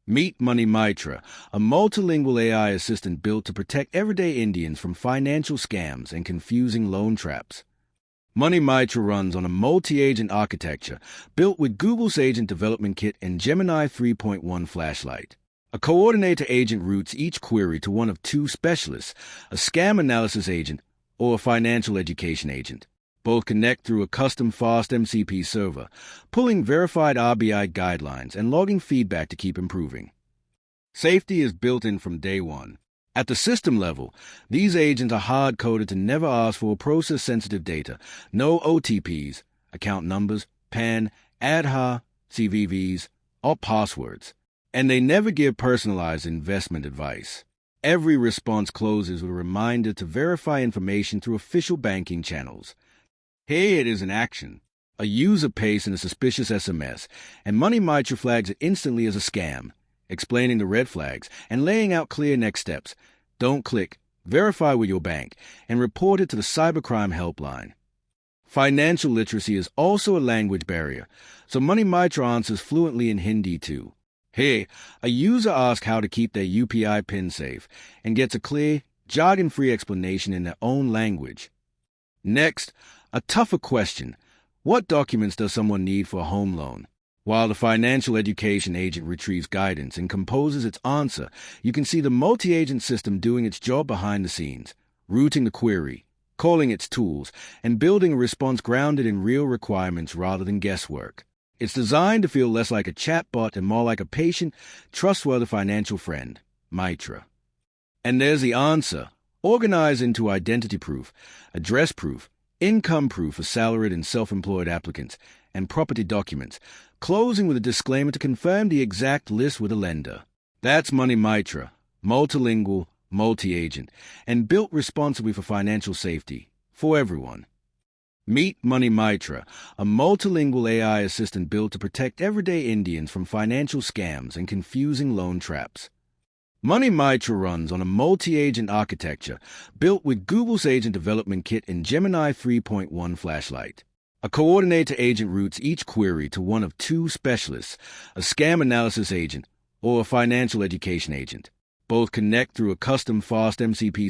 Meet Mitra, a multilingual AI assistant built to protect everyday Indians from financial scams and confusing loan traps. Mitra runs on a multi-agent architecture built with Google's Agent Development Kit and Gemini 3.1 Flash Lite. A coordinator agent routes each query to one of two specialists, a scam analysis agent or a financial education agent. Both connect through a custom FastMCP server, pulling verified RBI guidelines and logging feedback to keep improving. Safety is built in from day one. At the system level, these agents are hard-coded to never ask for process-sensitive data, no OTPs, account numbers, PAN, Aadhaar, CVVs, or passwords. And they never give personalized investment advice. Every response closes with a reminder to verify information through official banking channels. Here it is in action. A user pastes in a suspicious SMS, and Mitra flags it instantly as a scam, explaining the red flags and laying out clear next steps. Don't click, verify with your bank, and report it to the cybercrime helpline. Financial literacy is also a language barrier, so Mitra answers fluently in Hindi too. Here, a user asks how to keep their UPI PIN safe and gets a clear, jargon-free explanation in their own language. Next, a tougher question. What documents does someone need for a home loan? While the financial education agent retrieves guidance and composes its answer, you can see the multi-agent system doing its job behind the scenes, routing the query, calling its tools, and building a response grounded in real requirements rather than guesswork. It's designed to feel less like a chatbot and more like a patient, trustworthy financial friend, Mitra. And there's the answer, organized into identity proof, address proof, income proof for salaried and self-employed applicants, and property documents, closing with a disclaimer to confirm the exact list with a lender. That's Mitra, multilingual, multi-agent, and built responsibly for financial safety, for everyone. Meet Mitra, a multilingual AI assistant built to protect everyday Indians from financial scams and confusing loan traps. Mitra runs on a multi-agent architecture built with Google's Agent Development Kit and Gemini 3.1 Flash Lite. A coordinator agent routes each query to one of two specialists, a scam analysis agent or a financial education agent. Both connect through a custom FastMCP